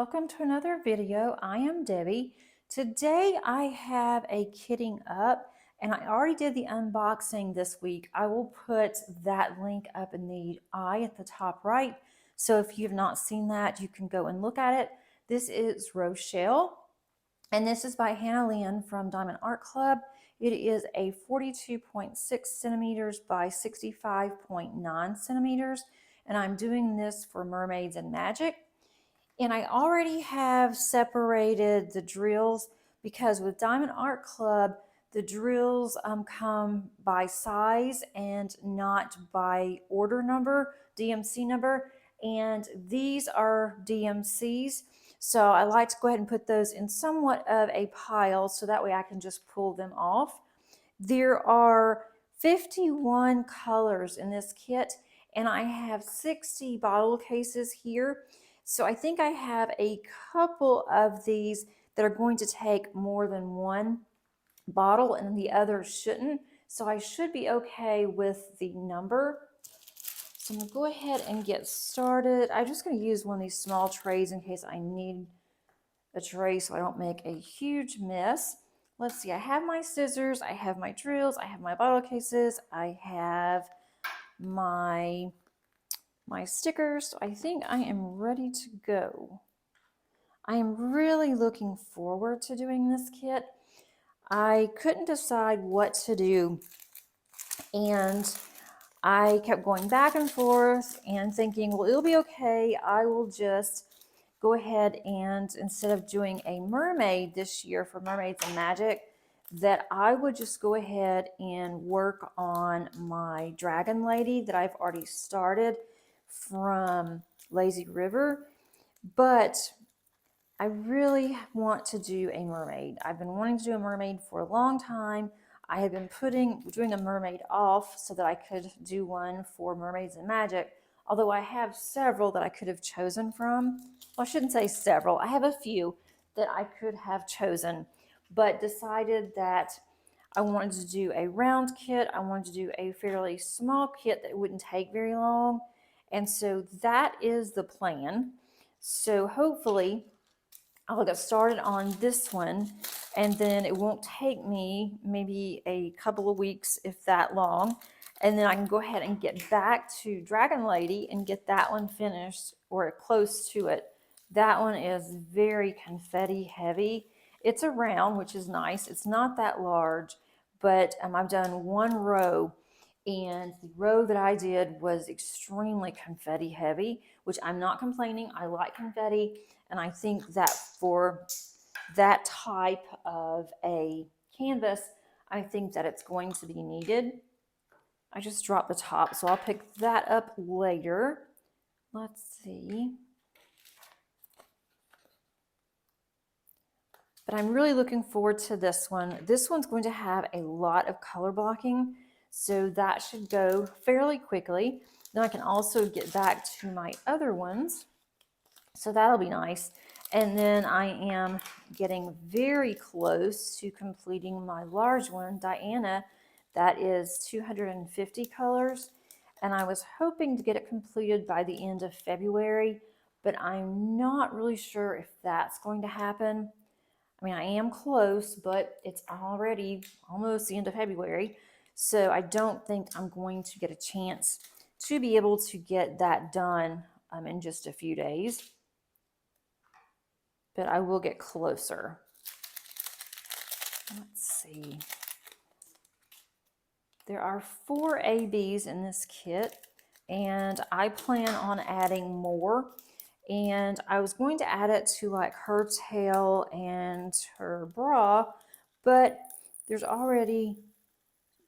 welcome to another video. I am Debbie. Today I have a kitting up and I already did the unboxing this week. I will put that link up in the eye at the top right. So if you've not seen that, you can go and look at it. This is Rochelle and this is by Hannah Lynn from Diamond Art Club. It is a 42.6 centimeters by 65.9 centimeters. And I'm doing this for Mermaids and Magic. And I already have separated the drills because with Diamond Art Club, the drills come by size and not by order number, DMC number. And these are DMCs. So I like to go ahead and put those in somewhat of a pile so that way I can just pull them off. There are 51 colors in this kit and I have 60 bottle cases here. So I think I have a couple of these that are going to take more than one bottle and the others shouldn't. So I should be okay with the number. So I'm going to go ahead and get started. I'm just going to use one of these small trays in case I need a tray so I don't make a huge mess. Let's see, I have my scissors, I have my drills, I have my bottle cases, I have my stickers. So I think I am ready to go. I am really looking forward to doing this kit. I couldn't decide what to do and I kept going back and forth and thinking, well, it'll be okay. I will just go ahead and instead of doing a mermaid this year for Mermaids and Magic, that I would just go ahead and work on my dragon lady that I've already started from Lazy River. But I really want to do a mermaid. I've been wanting to do a mermaid for a long time. I had been doing a mermaid off so that I could do one for Mermaids and Magic, although I have several that I could have chosen from. Well, I shouldn't say several. I have a few that I could have chosen, but decided that I wanted to do a round kit. I wanted to do a fairly small kit that wouldn't take very long. And so that is the plan. So hopefully I'll get started on this one and then it won't take me maybe a couple of weeks, if that long. And then I can go ahead and get back to Dragon Lady and get that one finished or close to it. That one is very confetti heavy. It's a round, which is nice. It's not that large, but I've done one row and the row that I did was extremely confetti heavy, which I'm not complaining. I like confetti. And I think that for that type of a canvas, I think that it's going to be needed. I just dropped the top, so I'll pick that up later. Let's see. But I'm really looking forward to this one. This one's going to have a lot of color blocking, so that should go fairly quickly. Then I can also get back to my other ones, so that'll be nice. And then I am getting very close to completing my large one, Diana, that is 250 colors. And I was hoping to get it completed by the end of February, but I'm not really sure if that's going to happen. I mean, I am close, but it's already almost the end of February. So I don't think I'm going to get a chance to be able to get that done in just a few days. But I will get closer. Let's see. There are 4 ABs in this kit, and I plan on adding more. And I was going to add it to like her tail and her bra, but there's already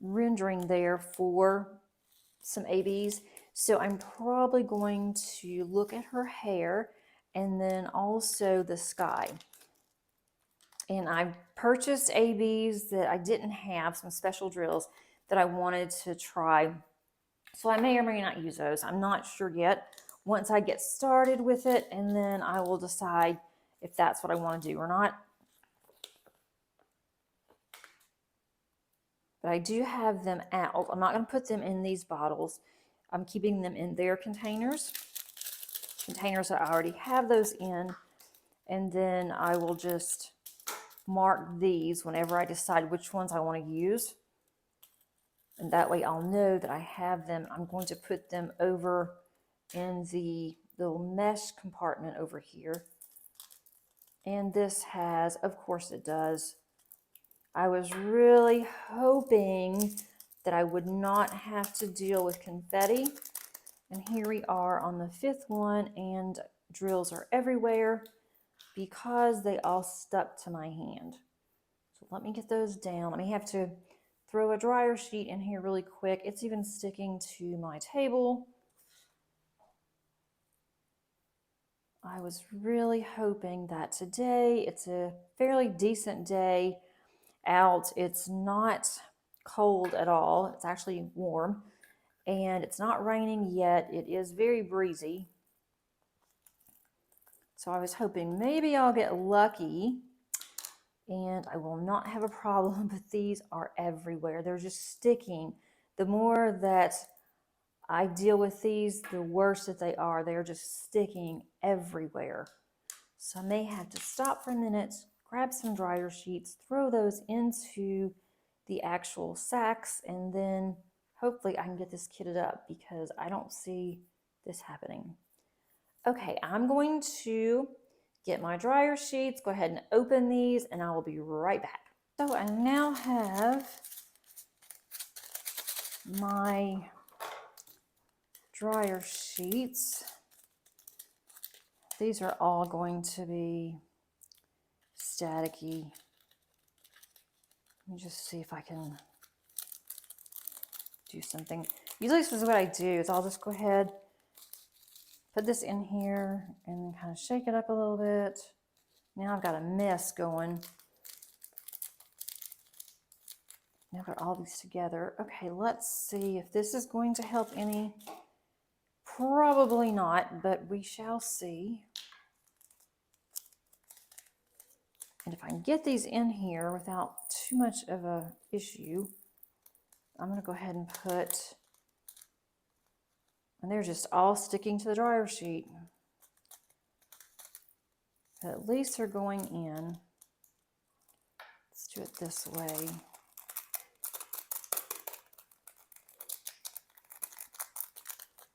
rendering there for some ABs. So I'm probably going to look at her hair and then also the sky. And I purchased ABs that I didn't have, some special drills that I wanted to try. So I may or may not use those. I'm not sure yet. Once I get started with it, and then I will decide if that's what I want to do or not. But I do have them out. I'm not going to put them in these bottles. I'm keeping them in their containers that I already have those in. And then I will just mark these whenever I decide which ones I want to use. And that way I'll know that I have them. I'm going to put them over in the little mesh compartment over here. And this has, of course it does. I was really hoping that I would not have to deal with confetti. And here we are on the 5th one, and drills are everywhere because they all stuck to my hand. So let me get those down. Let me have to throw a dryer sheet in here really quick. It's even sticking to my table. I was really hoping that today, it's a fairly decent day out. It's not cold at all. It's actually warm, and it's not raining yet. It is very breezy. So I was hoping maybe I'll get lucky and I will not have a problem, but these are everywhere. They're just sticking. The more that I deal with these, the worse that they are. They're just sticking everywhere. So I may have to stop for a minute, grab some dryer sheets, throw those into the actual sacks, and then hopefully I can get this kitted up because I don't see this happening. Okay, I'm going to get my dryer sheets, go ahead and open these, and I will be right back. So I now have my dryer sheets. These are all going to be staticky. Let me just see if I can do something. Usually this is what I do, is I'll just go ahead, put this in here, and then kind of shake it up a little bit. Now I've got a mess going. Now I've got all these together. Okay, let's see if this is going to help any. Probably not, but we shall see. And if I can get these in here without too much of a issue, I'm going to go ahead and put, and they're just all sticking to the dryer sheet. But at least they're going in. Let's do it this way.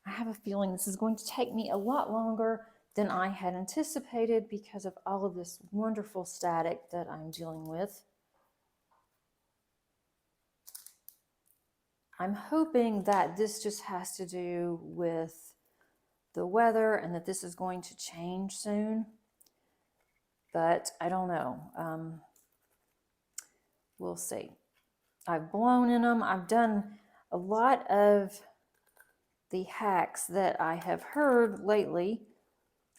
I have a feeling this is going to take me a lot longer than I had anticipated because of all of this wonderful static that I'm dealing with. I'm hoping that this just has to do with the weather and that this is going to change soon, but I don't know. We'll see. I've blown in them. I've done a lot of the hacks that I have heard lately.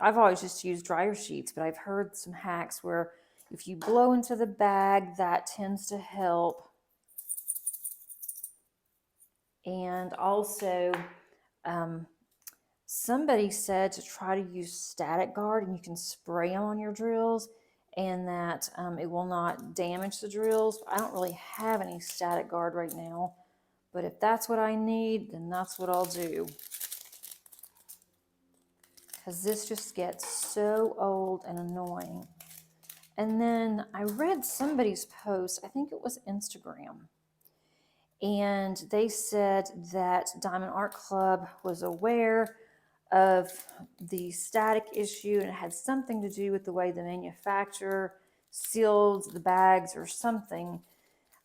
I've always just used dryer sheets, but I've heard some hacks where if you blow into the bag, that tends to help. And also, somebody said to try to use static guard, and you can spray them on your drills, and that it will not damage the drills. I don't really have any static guard right now, but if that's what I need, then that's what I'll do. Because this just gets so old and annoying. And then I read somebody's post, I think it was Instagram, and they said that Diamond Art Club was aware of the static issue, and it had something to do with the way the manufacturer sealed the bags or something.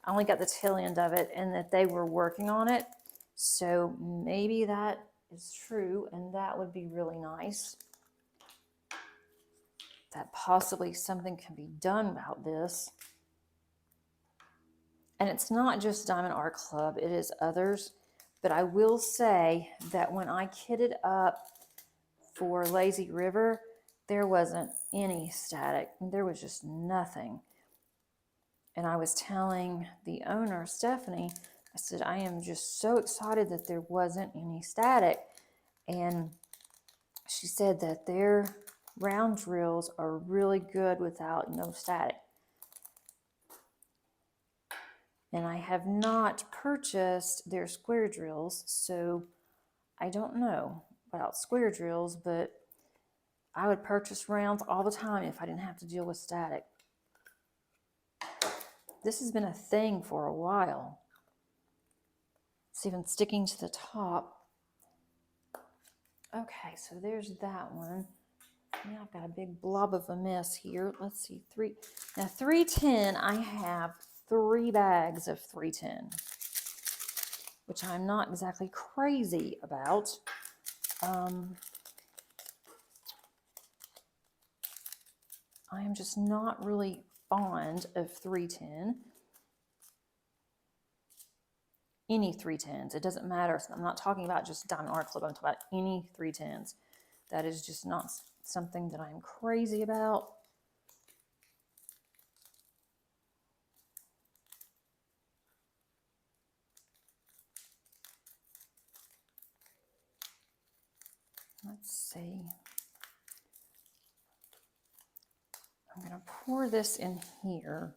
I only got the tail end of it, and that they were working on it. So maybe that is true, and that would be really nice. That possibly something can be done about this. And it's not just Diamond Art Club, it is others. But I will say that when I kitted up for Lazy River, there wasn't any static. There was just nothing. And I was telling the owner, Stephanie, I said, I am just so excited that there wasn't any static. And she said that their round drills are really good without no static. And I have not purchased their square drills, so I don't know about square drills, but I would purchase rounds all the time if I didn't have to deal with static. This has been a thing for a while. It's even sticking to the top. Okay, so there's that one. Now I've got a big blob of a mess here. Let's see, 310, I have 3 bags of 310, which I'm not exactly crazy about. I am just not really fond of 310. Any 310s, it doesn't matter. I'm not talking about just Diamond Art Club, I'm talking about any 310s. That is just not something that I'm crazy about. Let's see. I'm going to pour this in here.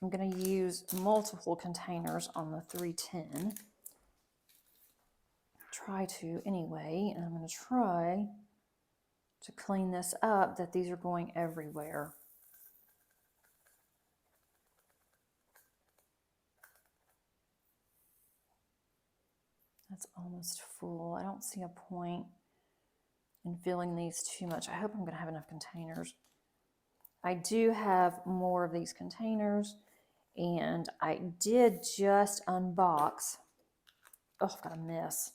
I'm going to use multiple containers on the 310. Try to anyway, and I'm going to try to clean this up, that these are going everywhere. That's almost full. I don't see a point in filling these too much. I hope I'm going to have enough containers. I do have more of these containers, and I did just unbox. Oh, I've got a mess.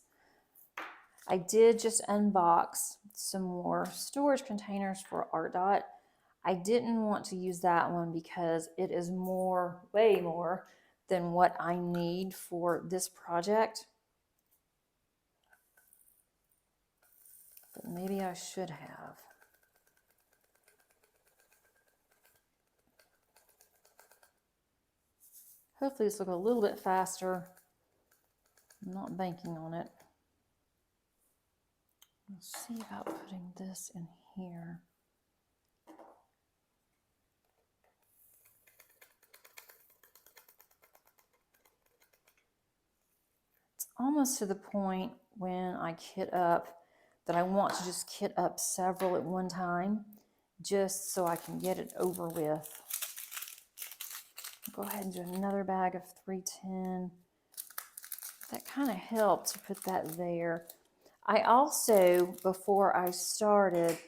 I did just unbox some more storage containers for ArtDot. I didn't want to use that one because it is more, way more than what I need for this project. But maybe I should have. Hopefully this will go a little bit faster. I'm not banking on it. Let's see about putting this in here. It's almost to the point when I kit up that I want to just kit up several at one time, just so I can get it over with. Go ahead and do another bag of 310. That kind of helped to put that there. I also, before I started,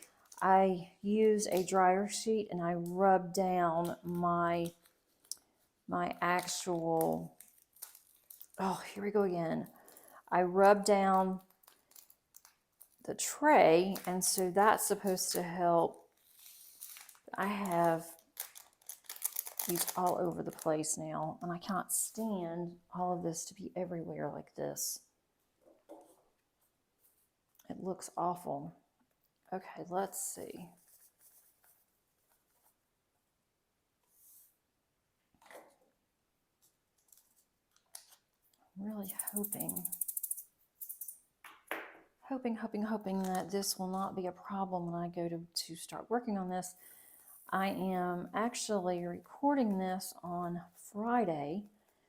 I used a dryer sheet and I rubbed down my actual, oh, here we go again. I rubbed down the tray, and so that's supposed to help. I have these all over the place now, and I cannot stand all of this to be everywhere like this. It looks awful. Okay, let's see. I'm really hoping that this will not be a problem when I go to start working on this. I am actually recording this on Friday,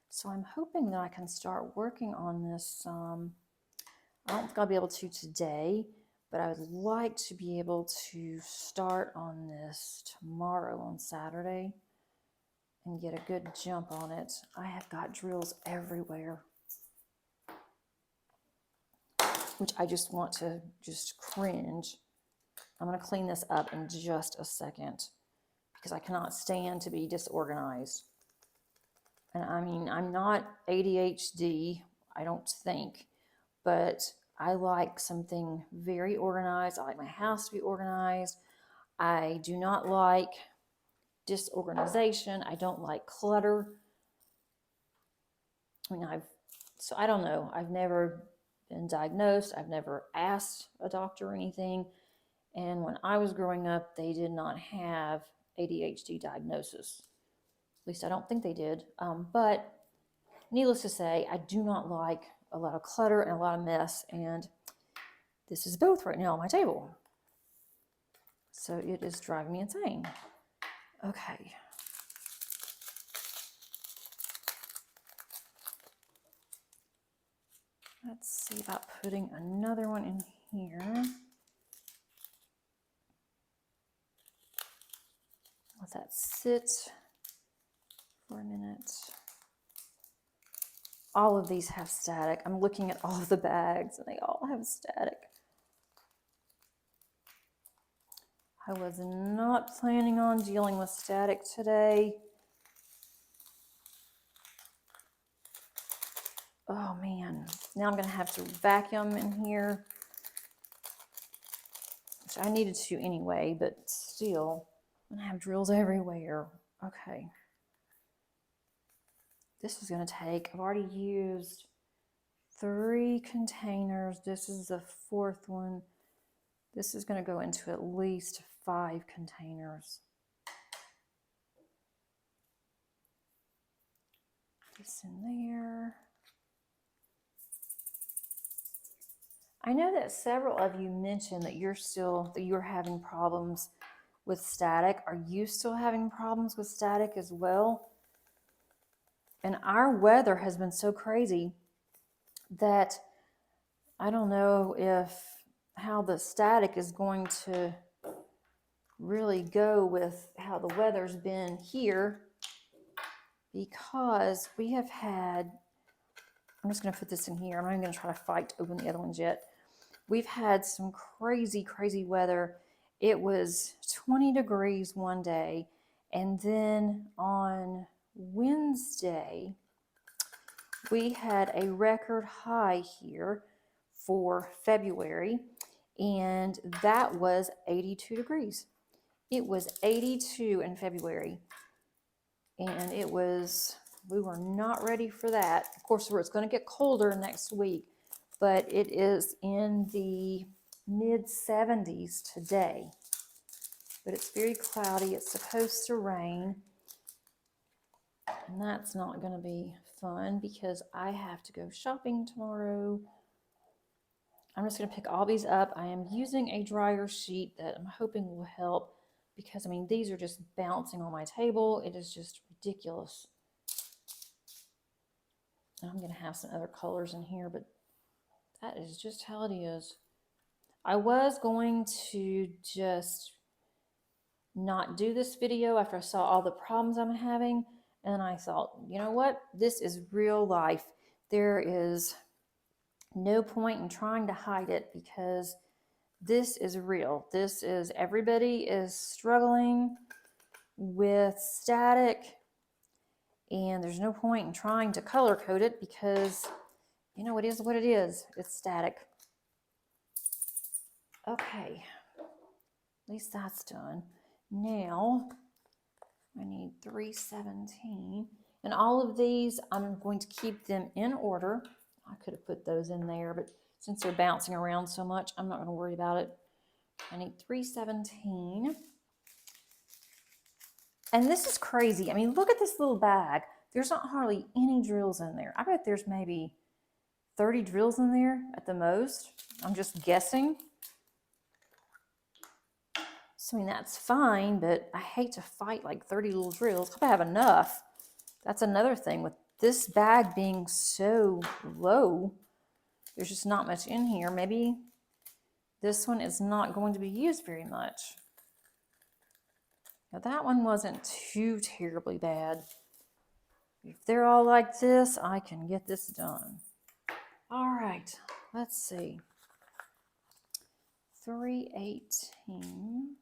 so I'm hoping that I can start working on this. I don't think I'll be able to today, but I would like to be able to start on this tomorrow on Saturday and get a good jump on it. I have got drills everywhere, which I just want to just cringe. I'm going to clean this up in just a second because I cannot stand to be disorganized. And I mean, I'm not ADHD, I don't think, but I like something very organized. I like my house to be organized. I do not like disorganization. I don't like clutter. I mean, I don't know. I've never been diagnosed. I've never asked a doctor or anything. And when I was growing up, they did not have ADHD diagnosis. At least I don't think they did. But needless to say, I do not like a lot of clutter and a lot of mess. And this is both right now on my table. So it is driving me insane. Okay. Let's see about putting another one in here. Let that sit for a minute. All of these have static. I'm looking at all of the bags and they all have static. I was not planning on dealing with static today. Oh man, now I'm gonna have to vacuum in here, which I needed to anyway, but still, I'm gonna have drills everywhere. Okay. This is gonna take, I've already used 3 containers. This is the 4th one. This is gonna go into at least 5 containers. This in there. I know that several of you mentioned that you're having problems with static. Are you still having problems with static as well? And our weather has been so crazy that I don't know how the static is going to really go with how the weather's been here, because we have had, I'm just going to put this in here. I'm not even going to try to fight to open the other ones yet. We've had some crazy, crazy weather. It was 20 degrees one day, and then on Wednesday, we had a record high here for February, and that was 82 degrees. It was 82 in February, and we were not ready for that. Of course, it's going to get colder next week, but it is in the mid 70s today. But it's very cloudy. It's supposed to rain, and that's not going to be fun because I have to go shopping tomorrow. I'm just going to pick all these up. I am using a dryer sheet that I'm hoping will help, because I mean, these are just bouncing on my table. It is just ridiculous. I'm going to have some other colors in here, but that is just how it is. I was going to just not do this video after I saw all the problems I'm having, and I thought, you know what? This is real life. There is no point in trying to hide it, because this is real. Everybody is struggling with static, and there's no point in trying to color code it, because you know, it is what it is. It's static. Okay, at least that's done. Now I need 317, and all of these I'm going to keep them in order. I could have put those in there, but since they're bouncing around so much, I'm not going to worry about it. I need 317. And this is crazy. I mean, look at this little bag. There's not hardly any drills in there. I bet there's maybe 30 drills in there at the most. I'm just guessing. So, I mean, that's fine, but I hate to fight like 30 little drills. I have enough. That's another thing with this bag being so low. There's just not much in here. Maybe this one is not going to be used very much. Now, that one wasn't too terribly bad. If they're all like this, I can get this done. All right, let's see. 318.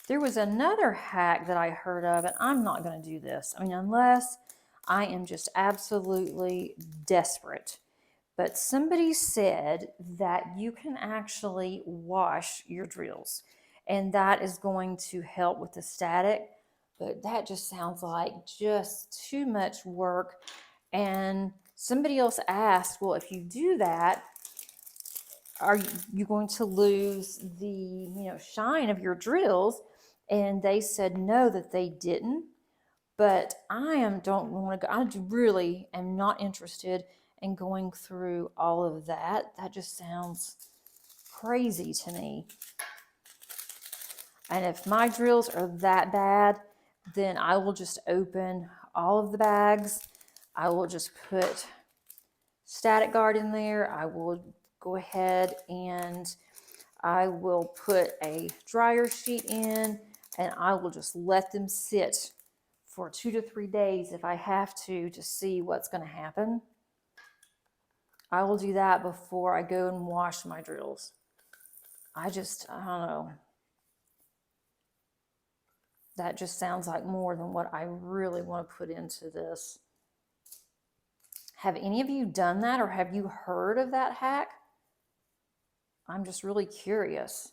There was another hack that I heard of, and I'm not going to do this. I mean, unless I am just absolutely desperate. But somebody said that you can actually wash your drills, and that is going to help with the static. But that just sounds like just too much work. And somebody else asked, well, if you do that, are you going to lose the shine of your drills? And they said no, that they didn't. But I really am not interested in going through all of that. That just sounds crazy to me. And if my drills are that bad, then I will just open all of the bags I will just put Static Guard in there. I will go ahead and I will put a dryer sheet in, and I will just let them sit for 2 to 3 days if I have to see what's going to happen. I will do that before I go and wash my drills. I don't know. That just sounds like more than what I really want to put into this. Have any of you done that, or have you heard of that hack? I'm just really curious.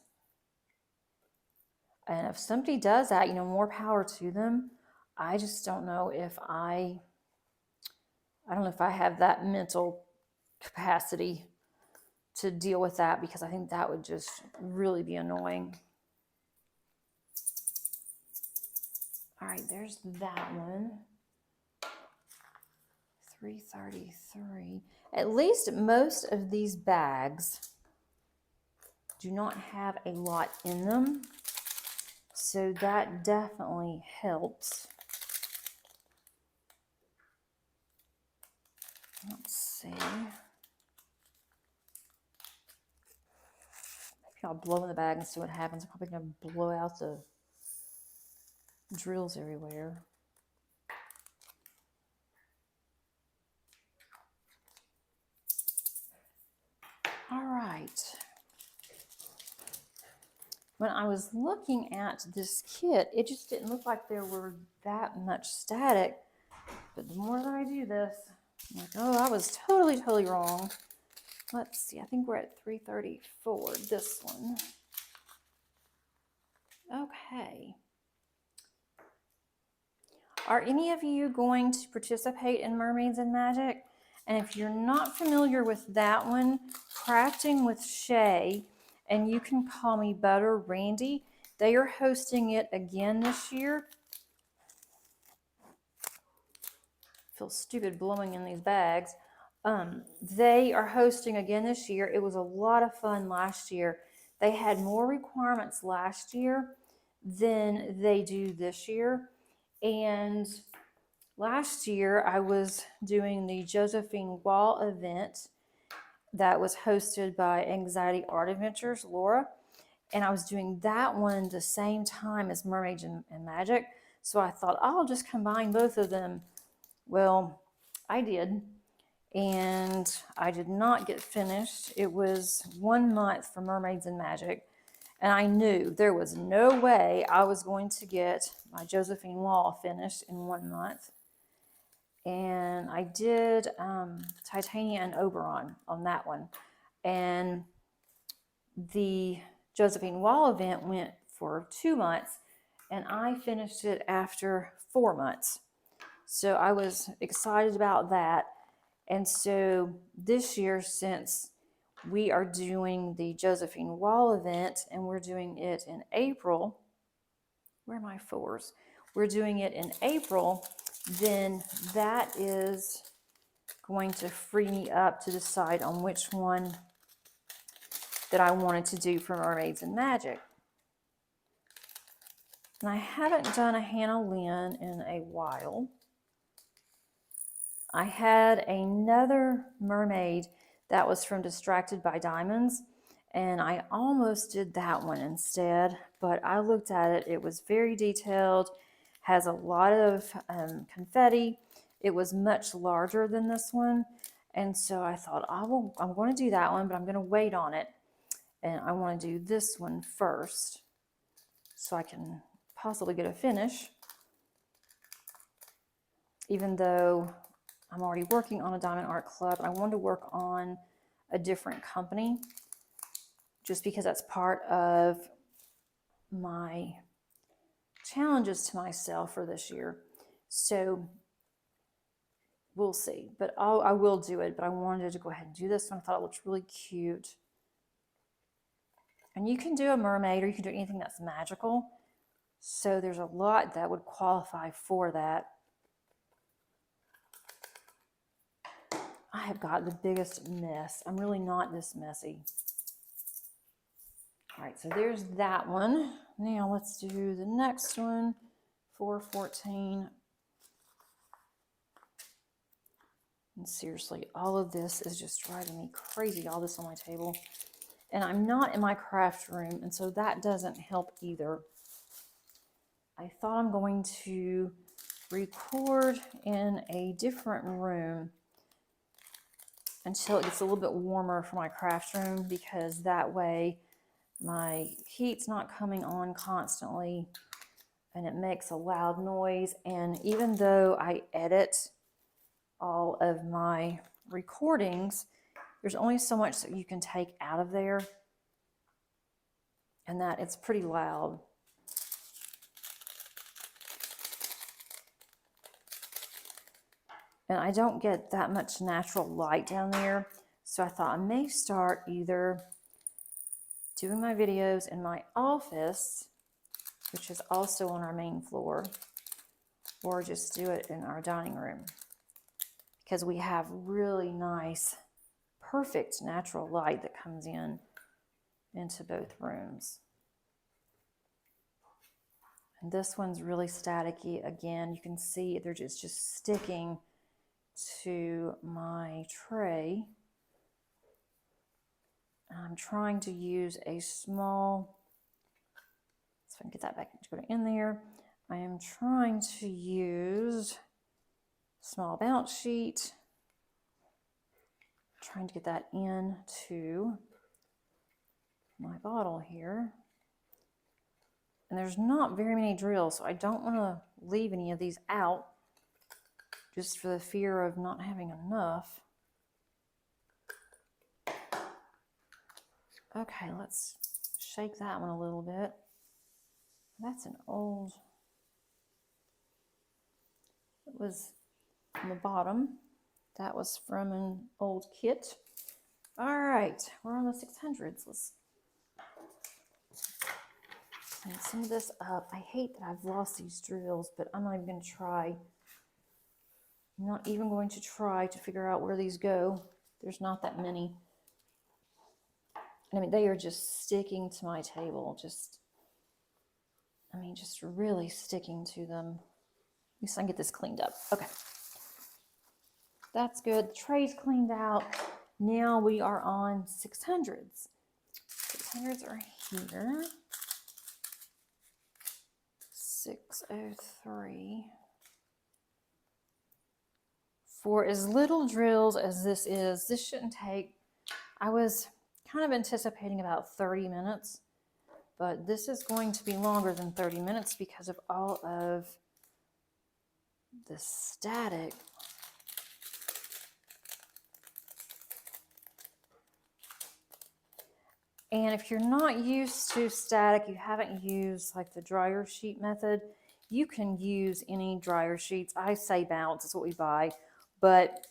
And if somebody does that, you know, more power to them. I just don't know if I don't know if I have that mental capacity to deal with that, because I think that would just really be annoying. All right, there's that one. 333. At least most of these bags do not have a lot in them, so that definitely helps. Let's see. Maybe I'll blow in the bag and see what happens. I'm probably going to blow out the drills everywhere. All right. When I was looking at this kit, it just didn't look like there were that much static. But the more that I do this, I'm like, oh, I was totally wrong. Let's see, I think we're at 334, this one. Okay. Are any of you going to participate in Mermaids and Magic? And if you're not familiar with that one, Crafting with Shay, and you can call me Butter Randy, they are hosting it again this year. I feel stupid blowing in these bags. They are hosting again this year. It was a lot of fun last year. They had more requirements last year than they do this year. And last year I was doing the Josephine Wall event that was hosted by Anxiety Art Adventures, Laura. And I was doing that one the same time as Mermaids and Magic. So I thought, I'll just combine both of them. Well, I did. And I did not get finished. It was 1 month for Mermaids and Magic. And I knew there was no way I was going to get my Josephine Wall finished in 1 month. And I did Titania and Oberon on that one. And the Josephine Wall event went for 2 months, and I finished it after 4 months. So I was excited about that. And so this year, since we are doing the Josephine Wall event and we're doing it in April, where are my fours? We're doing it in April, then that is going to free me up to decide on which one that I wanted to do for Mermaids and Magic. And I haven't done a Hannah Lynn in a while. I had another mermaid that was from Distracted by Diamonds, and I almost did that one instead, but I looked at it. It was very detailed, has a lot of confetti. It was much larger than this one, and so I thought, I'm going to do that one, but I'm going to wait on it, and I want to do this one first so I can possibly get a finish, even though I'm already working on a Diamond Art Club. I wanted to work on a different company just because that's part of my challenges to myself for this year. So we'll see, but I will do it. But I wanted to go ahead and do this one. I thought it looked really cute. And you can do a mermaid, or you can do anything that's magical. So there's a lot that would qualify for that. I have got the biggest mess. I'm really not this messy. All right, so there's that one. Now let's do the next one, 414. And seriously, all of this is just driving me crazy, all this on my table. And I'm not in my craft room, and so that doesn't help either. I thought I'm going to record in a different room until it gets a little bit warmer for my craft room, because that way my heat's not coming on constantly and it makes a loud noise. And even though I edit all of my recordings, there's only so much that you can take out of there, and that it's pretty loud. And I don't get that much natural light down there, so I thought I may start either doing my videos in my office, which is also on our main floor, or just do it in our dining room, because we have really nice, perfect natural light that comes in into both rooms. And this one's really staticky. Again, you can see they're just sticking to my tray. I'm trying to use a small, so I can get that back in there. I am trying to use a small bounce sheet, trying to get that into my bottle here. And there's not very many drills, so I don't want to leave any of these out, just for the fear of not having enough. Okay, let's shake that one a little bit. That's an old, it was on the bottom. That was from an old kit. All right, we're on the 600s. Let's clean some of this up. I hate that I've lost these drills, but I'm not even going to try. I'm not even going to try to figure out where these go. There's not that many. I mean, they are just sticking to my table. Just really sticking to them. At least I can get this cleaned up. Okay. That's good. The tray's cleaned out. Now we are on 600s. 600s are here. 603. For as little drills as this is, this shouldn't take, I was kind of anticipating about 30 minutes, but this is going to be longer than 30 minutes because of all of the static. And if you're not used to static, you haven't used like the dryer sheet method, you can use any dryer sheets. I say Bounce, is what we buy. But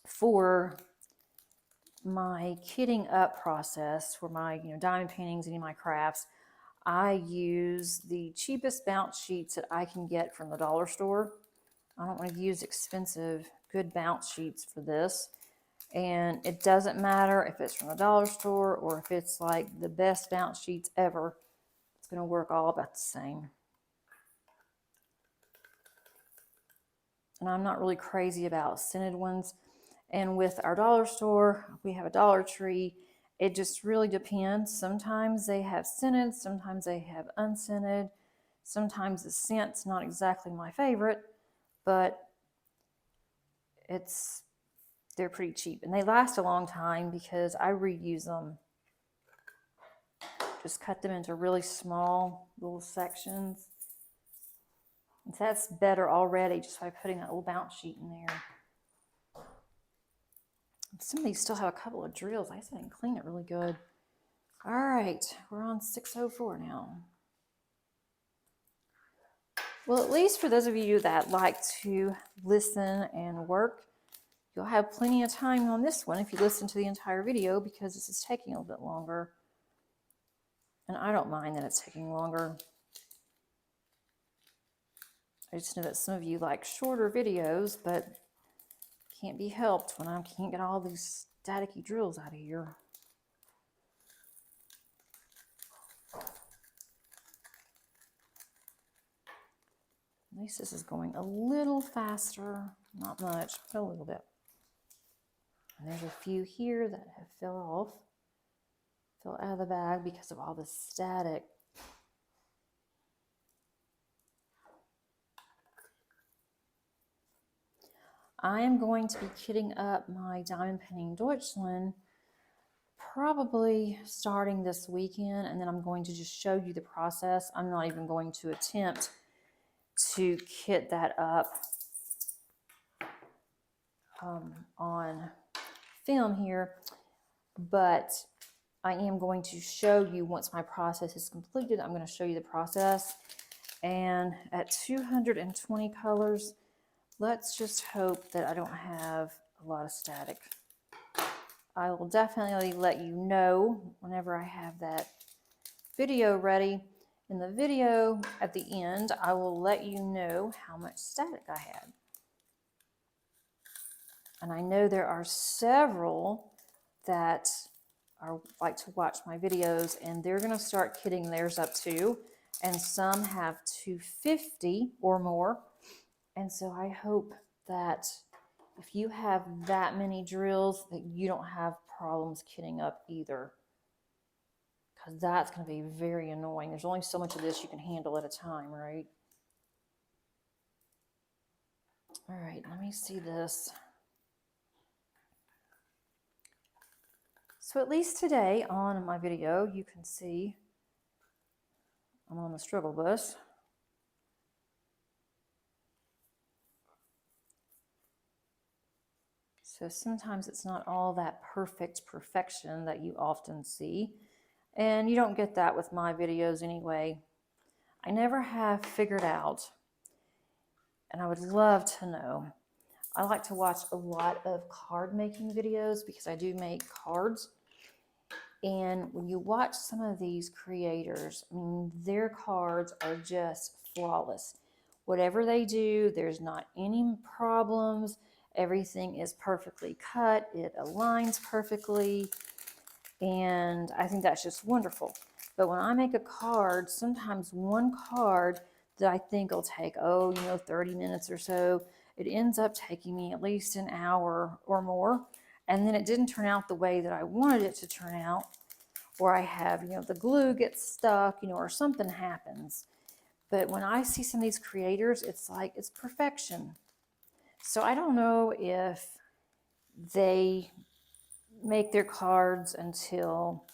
for my kitting up process, for my diamond paintings, any of my crafts, I use the cheapest bounce sheets that I can get from the dollar store. I don't want to use expensive, good bounce sheets for this. And it doesn't matter if it's from the dollar store or if it's like the best bounce sheets ever. It's going to work all about the same. And I'm not really crazy about scented ones. And with our dollar store, we have a Dollar Tree. It just really depends. Sometimes they have scented, sometimes they have unscented. Sometimes the scent's not exactly my favorite, but they're pretty cheap. And they last a long time because I reuse them. Just cut them into really small little sections. And so that's better already just by putting that little bounce sheet in there. Some of these still have a couple of drills. I guess I didn't clean it really good. All right, we're on 604 now. Well, at least for those of you that like to listen and work, you'll have plenty of time on this one if you listen to the entire video, because this is taking a little bit longer. And I don't mind that it's taking longer. I just know that some of you like shorter videos, but can't be helped when I can't get all these staticky drills out of here. At least this is going a little faster, not much, but a little bit. And there's a few here that have fell out of the bag because of all the static. I am going to be kitting up my diamond painting Deutschland probably starting this weekend, and then I'm going to just show you the process. I'm not even going to attempt to kit that up on film here, but I am going to show you once my process is completed. I'm going to show you the process, and at 220 colors, let's just hope that I don't have a lot of static. I will definitely let you know whenever I have that video ready. In the video at the end, I will let you know how much static I had. And I know there are several that like to watch my videos, and they're going to start kitting theirs up too. And some have 250 or more. And so I hope that if you have that many drills, that you don't have problems kitting up either, because that's going to be very annoying. There's only so much of this you can handle at a time, right? All right, let me see this. So at least today on my video, you can see I'm on the struggle bus. So sometimes it's not all that perfection that you often see. And you don't get that with my videos anyway. I never have figured out, and I would love to know. I like to watch a lot of card making videos because I do make cards. And when you watch some of these creators, I mean, their cards are just flawless. Whatever they do, there's not any problems. Everything is perfectly cut. It aligns perfectly. And I think that's just wonderful. But when I make a card, sometimes one card that I think will take, 30 minutes or so, it ends up taking me at least an hour or more. And then it didn't turn out the way that I wanted it to turn out, or I have, the glue gets stuck, or something happens. But when I see some of these creators, it's like, it's perfection. So I don't know if they make their cards until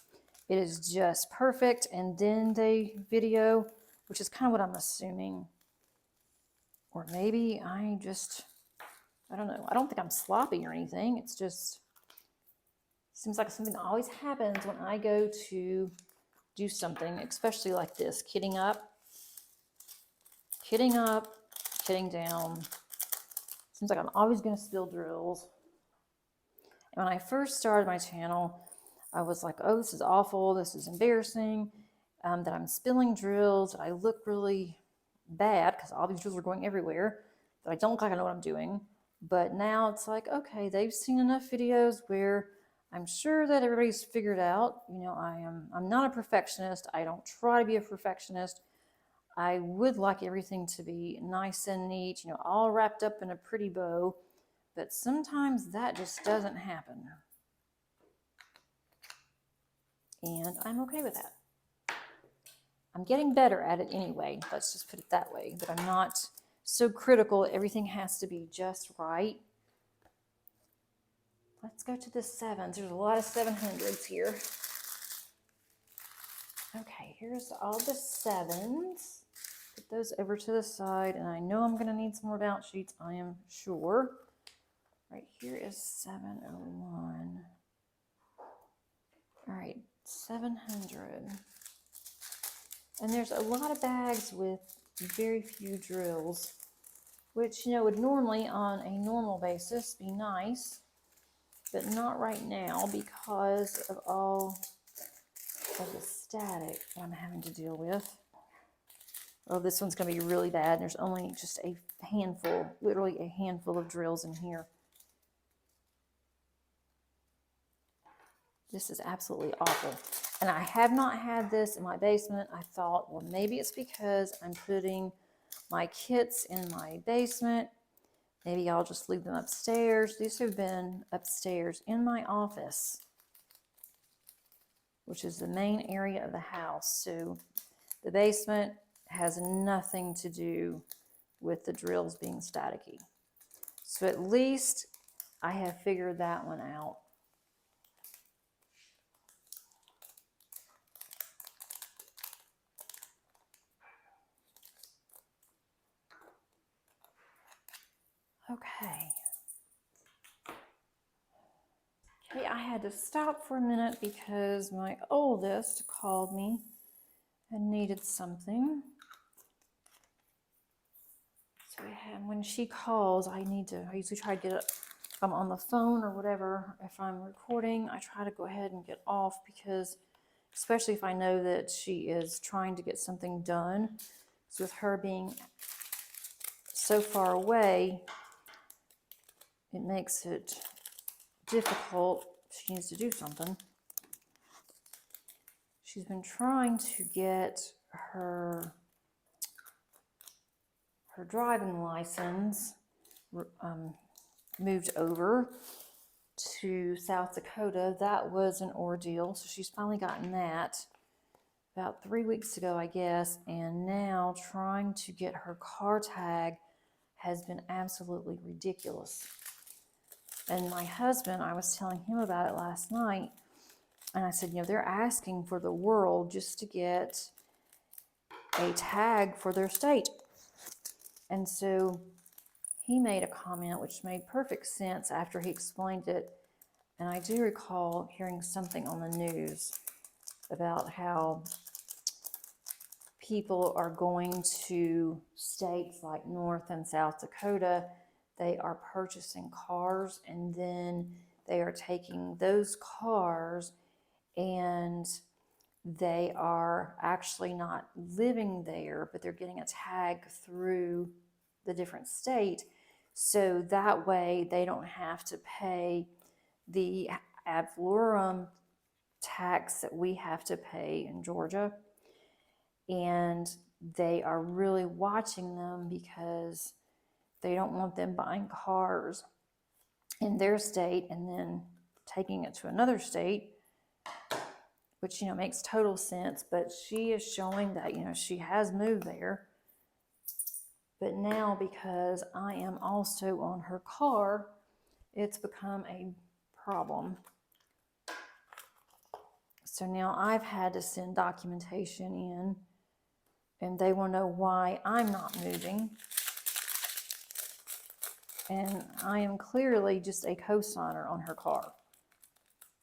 it is just perfect and then they video, which is kind of what I'm assuming. Or maybe I don't know. I don't think I'm sloppy or anything. It's just, seems like something that always happens when I go to do something, especially like this, kitting up, kitting down. Seems like I'm always going to spill drills. And when I first started my channel, I was like, oh, this is awful. This is embarrassing, that I'm spilling drills. That I look really bad because all these drills are going everywhere, that I don't look like I know what I'm doing. But now it's like, okay, they've seen enough videos where I'm sure that everybody's figured out, I'm not a perfectionist. I don't try to be a perfectionist. I would like everything to be nice and neat, all wrapped up in a pretty bow. But sometimes that just doesn't happen. And I'm okay with that. I'm getting better at it anyway. Let's just put it that way. But I'm not so critical. Everything has to be just right. Let's go to the 7s. There's a lot of 700s here. Okay, here's all the 7s. Put those over to the side. And I know I'm going to need some more bounce sheets. I am sure. Right here is 701. All right, 700. And there's a lot of bags with very few drills, which, would normally on a normal basis be nice, but not right now because of all of the static that I'm having to deal with. Oh, this one's going to be really bad. There's only just a handful, literally a handful of drills in here. This is absolutely awful. And I have not had this in my basement. I thought, well, maybe it's because I'm putting my kits in my basement. Maybe I'll just leave them upstairs. These have been upstairs in my office, which is the main area of the house. So the basement has nothing to do with the drills being staticky. So at least I have figured that one out. Okay. Okay, I had to stop for a minute because my oldest called me and needed something. So when she calls, I usually try to get it, if I'm on the phone or whatever, if I'm recording, I try to go ahead and get off because, especially if I know that she is trying to get something done. So with her being so far away, it makes it difficult. She needs to do something. She's been trying to get her driving license moved over to South Dakota. That was an ordeal. So she's finally gotten that about 3 weeks ago, I guess. And now trying to get her car tag has been absolutely ridiculous. And my husband, I was telling him about it last night. And I said, you know, they're asking for the world just to get a tag for their state. And so he made a comment which made perfect sense after he explained it. And I do recall hearing something on the news about how people are going to states like North and South Dakota. They are purchasing cars and then they are taking those cars and they are actually not living there, but they're getting a tag through the different state. So that way they don't have to pay the ad valorem tax that we have to pay in Georgia. And they are really watching them because they don't want them buying cars in their state and then taking it to another state, which, you know, makes total sense. But she is showing that, you know, she has moved there. But now because I am also on her car, it's become a problem. So now I've had to send documentation in and they will know why I'm not moving. And I am clearly just a co-signer on her car.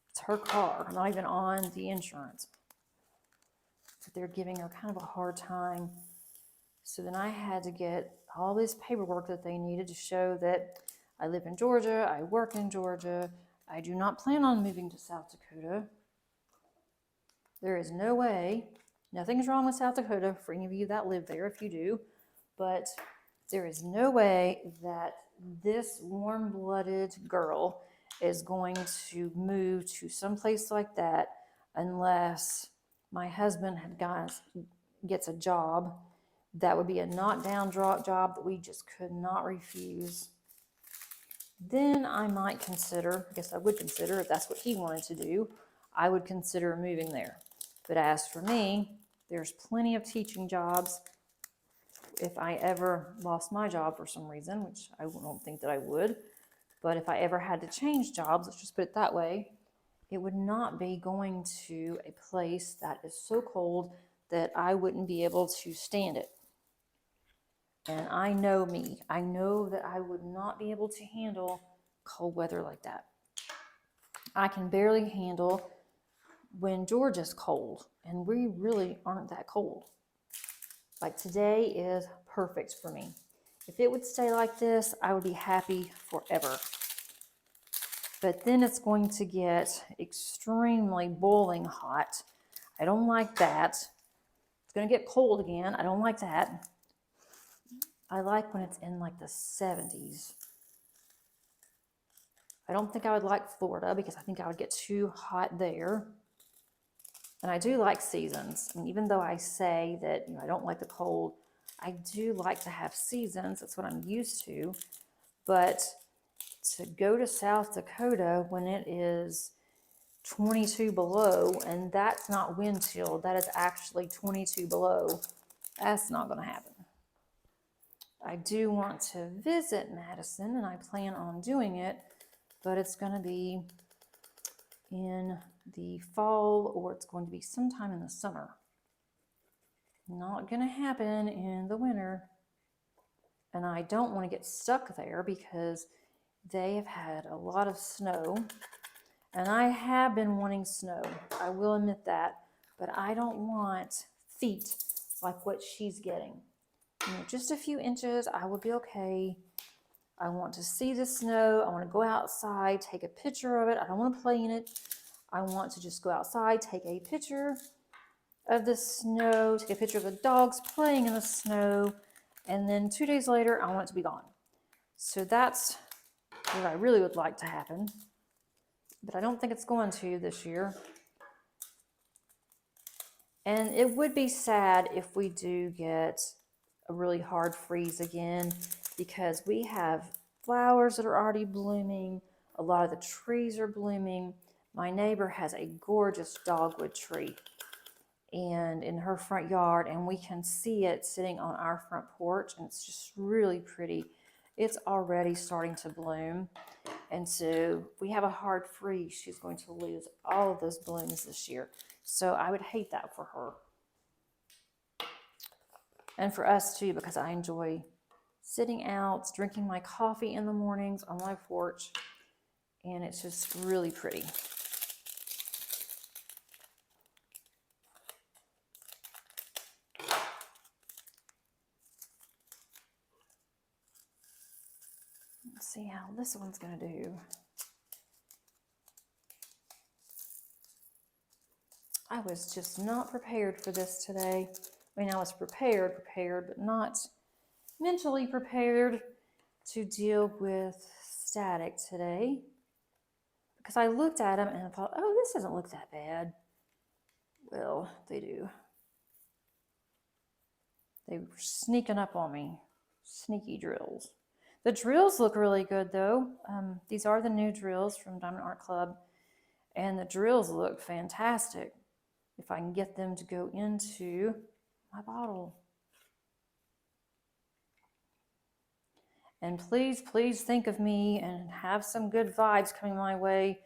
It's her car. I'm not even on the insurance. But they're giving her kind of a hard time. So then I had to get all this paperwork that they needed to show that I live in Georgia, I work in Georgia, I do not plan on moving to South Dakota. There is no way, nothing's wrong with South Dakota for any of you that live there if you do, but there is no way that this warm-blooded girl is going to move to someplace like that unless my husband gets a job that would be a knockdown drop job that we just could not refuse. Then I might consider, I guess I would consider, if that's what he wanted to do, I would consider moving there. But as for me, there's plenty of teaching jobs. If I ever lost my job for some reason, which I don't think that I would, but if I ever had to change jobs, let's just put it that way, it would not be going to a place that is so cold that I wouldn't be able to stand it. And I know me. I know that I would not be able to handle cold weather like that. I can barely handle when Georgia's cold, and we really aren't that cold. Like today is perfect for me. If it would stay like this, I would be happy forever. But then it's going to get extremely boiling hot. I don't like that. It's going to get cold again. I don't like that. I like when it's in like the 70s. I don't think I would like Florida because I think I would get too hot there. And I do like seasons. And even though I say that, you know, I don't like the cold, I do like to have seasons. That's what I'm used to. but to go to South Dakota when it is 22 below, and that's not wind chill, that is actually 22 below, that's not going to happen. I do want to visit Madison, and I plan on doing it, but it's going to be in the fall, or it's going to be sometime in the summer. Not going to happen in the winter. And I don't want to get stuck there because they have had a lot of snow. And I have been wanting snow. I will admit that. But I don't want feet like what she's getting. You know, just a few inches, I would be okay. I want to see the snow. I want to go outside, take a picture of it. I don't want to play in it. I want to just go outside, take a picture of the snow, take a picture of the dogs playing in the snow, and then 2 days later, I want it to be gone. So that's what I really would like to happen, but I don't think it's going to this year. And it would be sad if we do get a really hard freeze again, because we have flowers that are already blooming. A lot of the trees are blooming. My neighbor has a gorgeous dogwood tree and in her front yard, and we can see it sitting on our front porch, and it's just really pretty. It's already starting to bloom, and so if we have a hard freeze, she's going to lose all of those blooms this year. So I would hate that for her. And for us too, because I enjoy sitting out, drinking my coffee in the mornings on my porch, and it's just really pretty. Let's see how this one's going to do. I was just not prepared for this today. I mean, I was prepared, but not mentally prepared to deal with static today. Because I looked at them and I thought, oh, this doesn't look that bad. Well, they do. They were sneaking up on me. Sneaky drills. The drills look really good though. These are the new drills from Diamond Art Club, and the drills look fantastic. If I can get them to go into my bottle. And please, please think of me and have some good vibes coming my way,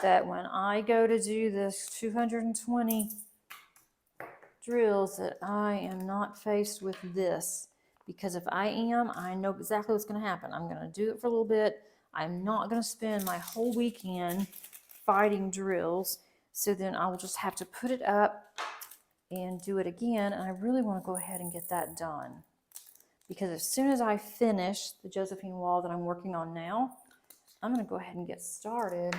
that when I go to do this 220 drills, that I am not faced with this. Because if I am, I know exactly what's going to happen. I'm going to do it for a little bit. I'm not going to spend my whole weekend fighting drills. So then I will just have to put it up and do it again. And I really want to go ahead and get that done. Because as soon as I finish the Josephine wall that I'm working on now, I'm going to go ahead and get started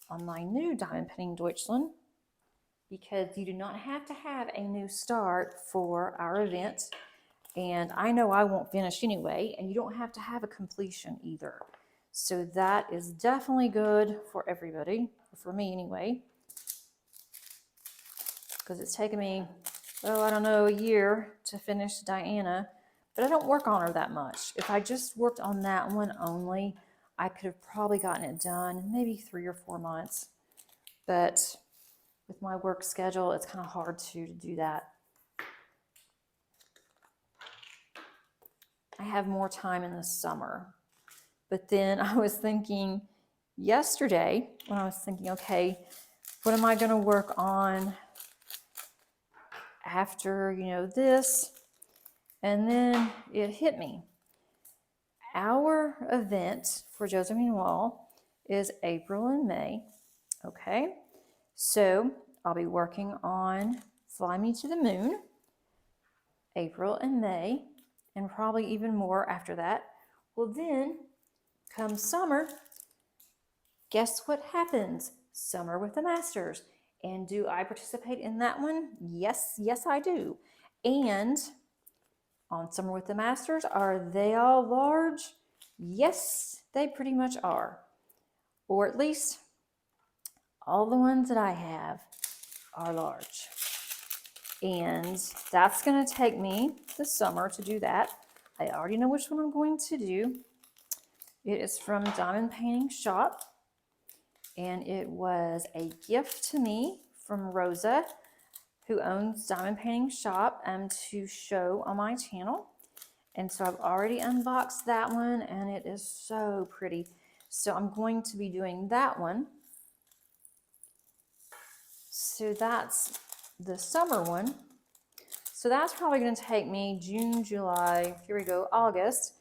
on my new diamond painting Deutschland. Because you do not have to have a new start for our event. And I know I won't finish anyway, and you don't have to have a completion either. So that is definitely good for everybody, for me anyway. Because it's taken me, oh, I don't know, a year to finish Diana, but I don't work on her that much. If I just worked on that one only, I could have probably gotten it done in maybe 3 or 4 months. But with my work schedule, it's kind of hard to do that. I have more time in the summer. But then I was thinking yesterday, when I was thinking, okay, what am I going to work on after, you know, this? And then it hit me. Our event for Josephine Wall is April and May. Okay, so I'll be working on Fly Me to the Moon, April and May, and probably even more after that. Well, then come summer, guess what happens? Summer with the Masters. And do I participate in that one? Yes, yes I do. And on Summer with the Masters, are they all large? Yes, they pretty much are. Or at least all the ones that I have are large. And that's going to take me this summer to do that. I already know which one I'm going to do. It is from Diamond Painting Shop, and it was a gift to me from Rosa, who owns Diamond Painting Shop, to show on my channel. And so I've already unboxed that one, and it is so pretty. So I'm going to be doing that one. So that's the summer one. So that's probably going to take me June, July, here we go, August.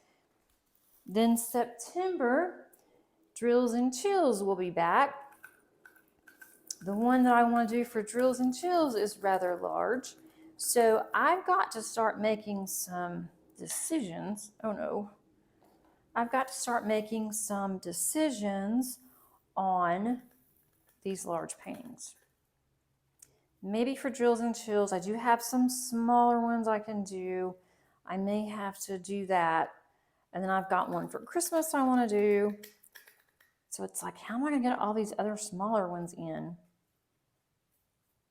Then September, Drills and Chills will be back. The one that I want to do for Drills and Chills is rather large. So I've got to start making some decisions. Oh no. I've got to start making some decisions on these large paintings. Maybe for Drills and Chills, I do have some smaller ones I can do. I may have to do that. And then I've got one for Christmas I want to do. So it's like, how am I going to get all these other smaller ones in?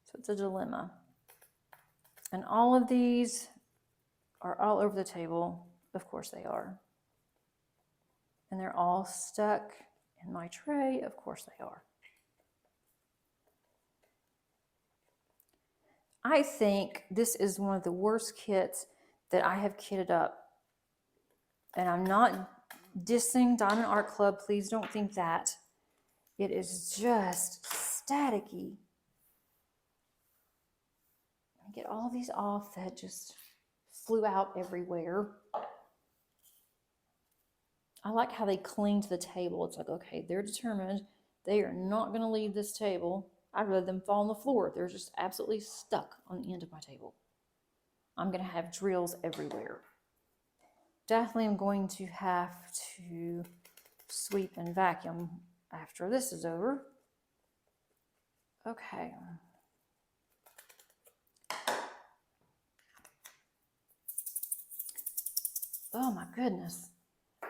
So it's a dilemma. And all of these are all over the table. Of course they are. And they're all stuck in my tray. Of course they are. I think this is one of the worst kits that I have kitted up. And I'm not dissing Diamond Art Club. Please don't think that. It is just staticky. Get all these off that just flew out everywhere. I like how they cling to the table. It's like, okay, they're determined. They are not going to leave this table. I'd rather them fall on the floor. They're just absolutely stuck on the end of my table. I'm going to have drills everywhere. Definitely am going to have to sweep and vacuum after this is over. Okay. Oh my goodness.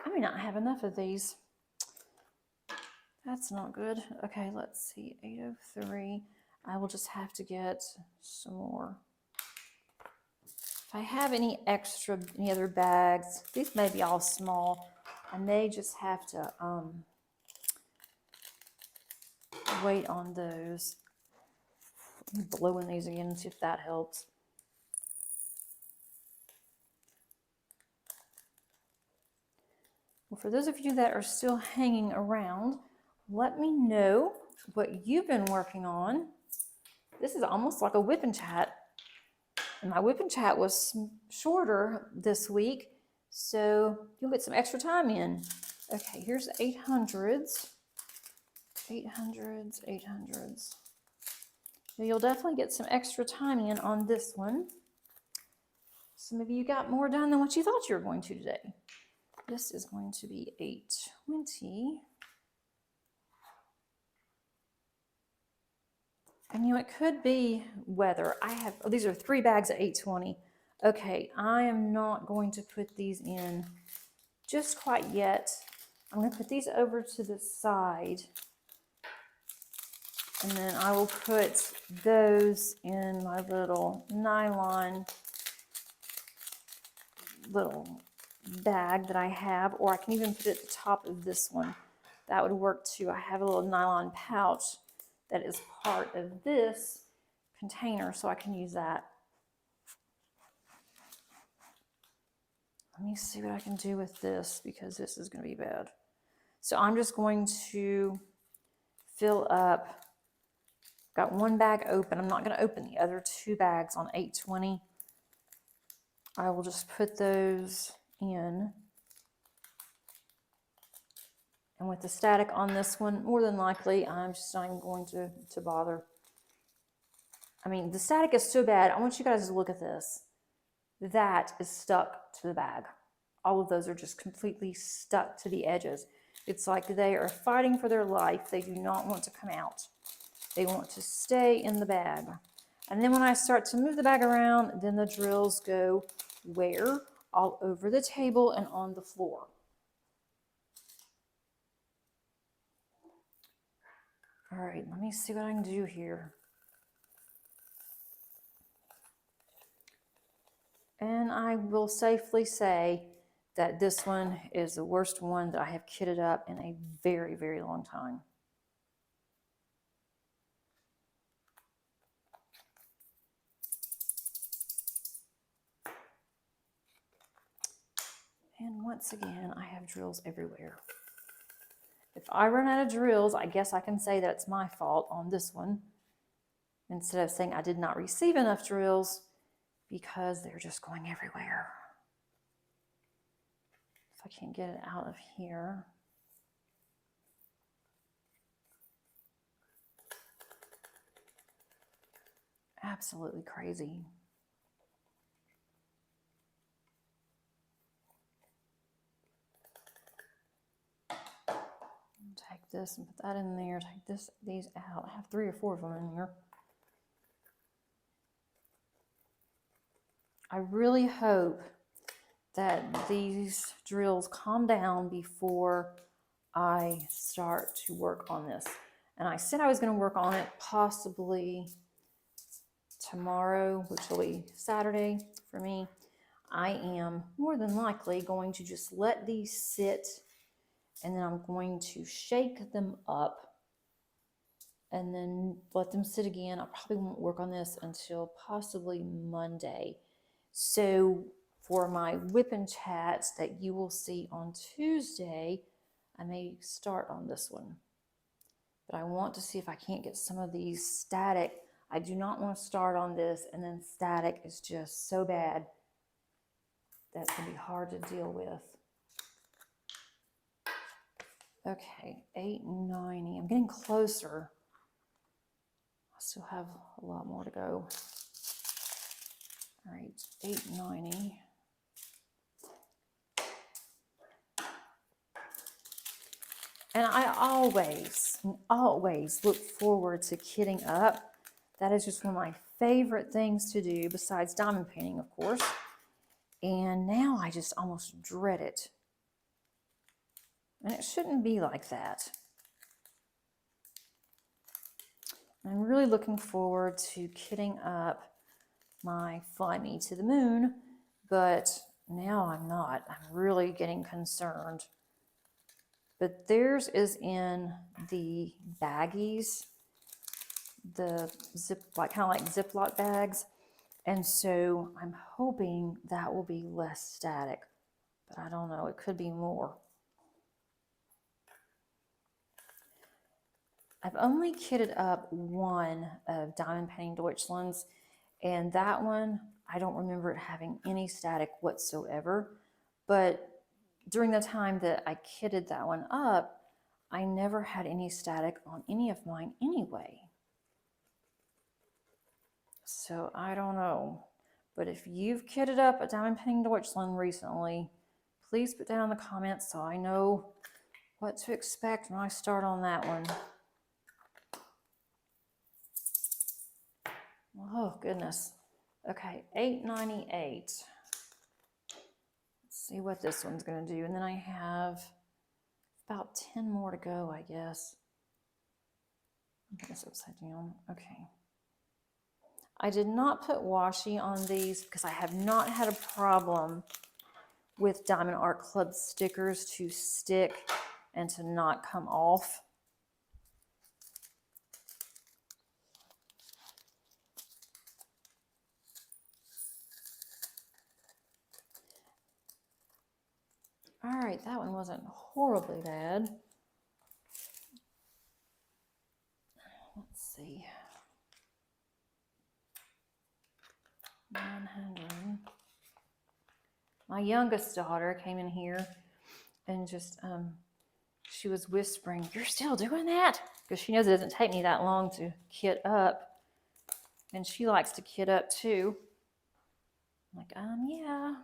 I may not have enough of these. That's not good. Okay, let's see. 803. I will just have to get some more. If I have any other bags, these may be all small. I may just have to wait on those. Let me blow in these again and see if that helps. Well, for those of you that are still hanging around, let me know what you've been working on. This is almost like a whip and chat. And my whip and chat was shorter this week, so you'll get some extra time in. Okay, here's 800s. 800s, 800s. So you'll definitely get some extra time in on this one. Some of you got more done than what you thought you were going to today. This is going to be 820. And you know, it could be weather. These are 3 bags of 820. Okay, I am not going to put these in just quite yet. I'm going to put these over to the side. And then I will put those in my little nylon little bag that I have, or I can even put it at the top of this one. That would work too. I have a little nylon pouch that is part of this container, so I can use that. Let me see what I can do with this, because this is going to be bad. So I'm just going to fill up. Got 1 bag open. I'm not going to open the other 2 bags on 820. I will just put those in. And with the static on this one, more than likely, I'm just not even going to bother. I mean, the static is so bad. I want you guys to look at this. That is stuck to the bag. All of those are just completely stuck to the edges. It's like they are fighting for their life. They do not want to come out. They want to stay in the bag. And then when I start to move the bag around, then the drills go where? All over the table and on the floor. All right, let me see what I can do here. And I will safely say that this one is the worst one that I have kitted up in a very, very long time. And once again, I have drills everywhere. If I run out of drills, I guess I can say that it's my fault on this one, instead of saying I did not receive enough drills, because they're just going everywhere. If I can't get it out of here. Absolutely crazy. Take this and put that in there. Take these out. I have 3 or 4 of them in here. I really hope that these drills calm down before I start to work on this. And I said I was going to work on it possibly tomorrow, which will be Saturday for me. I am more than likely going to just let these sit, and then I'm going to shake them up and then let them sit again. I probably won't work on this until possibly Monday. So for my whip and chats that you will see on Tuesday, I may start on this one. But I want to see if I can't get some of these static. I do not want to start on this and then static is just so bad that's going to be hard to deal with. Okay, 890. I'm getting closer. I still have a lot more to go. All right, 890. And I always look forward to kitting up. That is just one of my favorite things to do, besides diamond painting, of course. And now I just almost dread it. And it shouldn't be like that. I'm really looking forward to kitting up my Fly Me to the Moon, but now I'm not. I'm really getting concerned. But theirs is in the baggies, the kind of like Ziploc bags. And so I'm hoping that will be less static, but I don't know, it could be more. I've only kitted up one of Diamond Painting Deutschland's, and that one, I don't remember it having any static whatsoever, but during the time that I kitted that one up, I never had any static on any of mine anyway. So I don't know, but if you've kitted up a Diamond Painting Deutschland recently, please put down in the comments so I know what to expect when I start on that one. Oh goodness. Okay, 898. Let's see what this one's going to do, and then I have about 10 more to go, I guess. Put this upside down. Okay. I did not put washi on these because I have not had a problem with Diamond Art Club stickers to stick and to not come off. All right, that one wasn't horribly bad. Let's see. 900. My youngest daughter came in here and just, she was whispering, "You're still doing that?" Because she knows it doesn't take me that long to kit up. And she likes to kit up too. I'm like, yeah.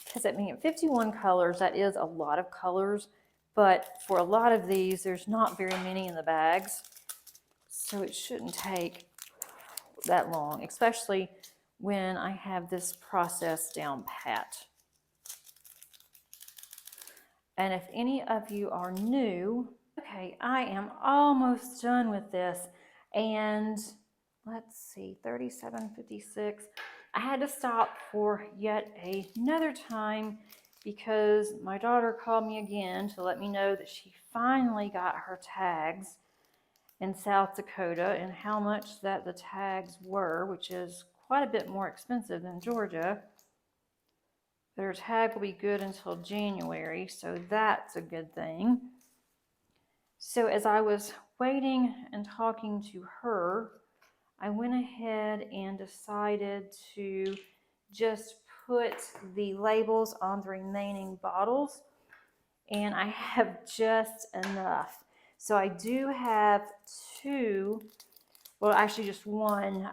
Because I mean, 51 colors, that is a lot of colors. But for a lot of these, there's not very many in the bags. So it shouldn't take that long, especially when I have this process down pat. And if any of you are new, okay, I am almost done with this. And let's see, 37.56. I had to stop for yet another time because my daughter called me again to let me know that she finally got her tags in South Dakota and how much that the tags were, which is quite a bit more expensive than Georgia. But her tag will be good until January, so that's a good thing. So as I was waiting and talking to her, I went ahead and decided to just put the labels on the remaining bottles, and I have just enough. So I do have two, well actually just one,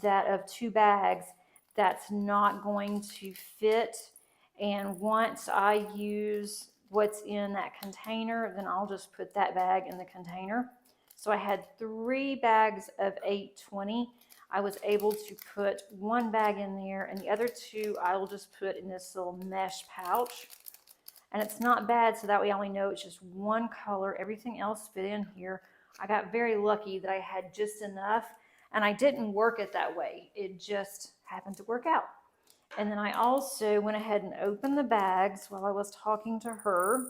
that of 2 bags that's not going to fit, and once I use what's in that container, then I'll just put that bag in the container. So I had 3 bags of 820. I was able to put 1 bag in there, and the other 2 I will just put in this little mesh pouch. And it's not bad, so that way I only know it's just one color. Everything else fit in here. I got very lucky that I had just enough, and I didn't work it that way. It just happened to work out. And then I also went ahead and opened the bags while I was talking to her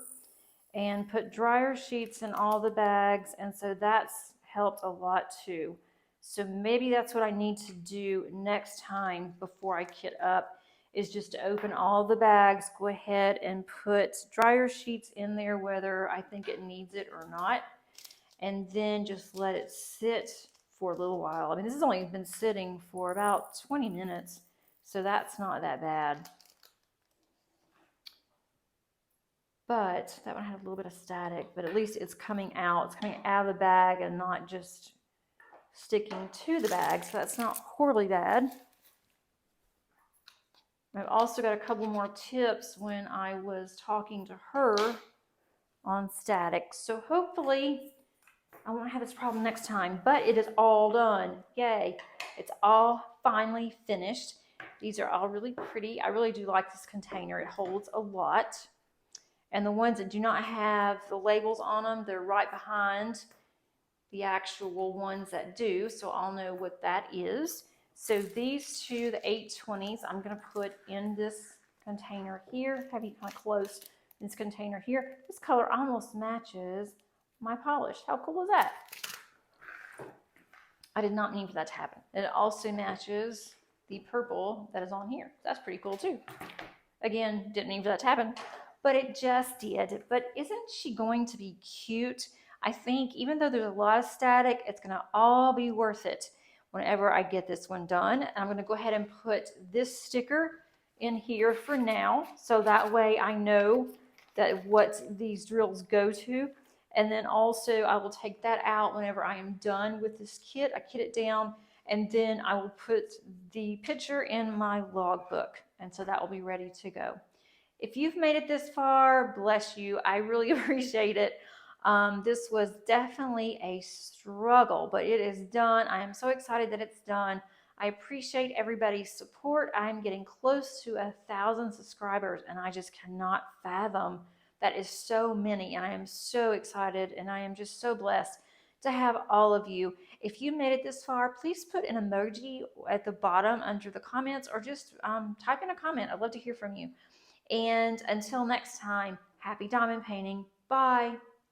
and put dryer sheets in all the bags, and so that's helped a lot too. So maybe that's what I need to do next time before I kit up, is just to open all the bags, go ahead and put dryer sheets in there whether I think it needs it or not, and then just let it sit for a little while. I mean, this has only been sitting for about 20 minutes, so that's not that bad. But that one had a little bit of static, but at least it's coming out. It's coming out of the bag and not just sticking to the bag, so that's not horribly bad. I've also got a couple more tips when I was talking to her on static, so hopefully I won't have this problem next time. But it is all done. Yay. It's all finally finished. These are all really pretty. I really do like this container. It holds a lot. And the ones that do not have the labels on them, they're right behind the actual ones that do, so I'll know what that is. So these 2, the 820s, I'm going to put in this container here. Have you kind of close this container here. This color almost matches my polish. How cool is that? I did not mean for that to happen. It also matches the purple that is on here. That's pretty cool too. Again, didn't mean for that to happen, but it just did. But isn't she going to be cute? I think even though there's a lot of static, it's going to all be worth it whenever I get this one done. And I'm going to go ahead and put this sticker in here for now, so that way I know that what these drills go to. And then also I will take that out whenever I am done with this kit. I kit it down, and then I will put the picture in my logbook, and so that will be ready to go. If you've made it this far, bless you. I really appreciate it. This was definitely a struggle, but it is done. I am so excited that it's done. I appreciate everybody's support. I'm getting close to 1,000 subscribers, and I just cannot fathom that is so many, and I am so excited, and I am just so blessed to have all of you. If you made it this far, please put an emoji at the bottom under the comments, or just type in a comment. I'd love to hear from you. And until next time, happy diamond painting. Bye.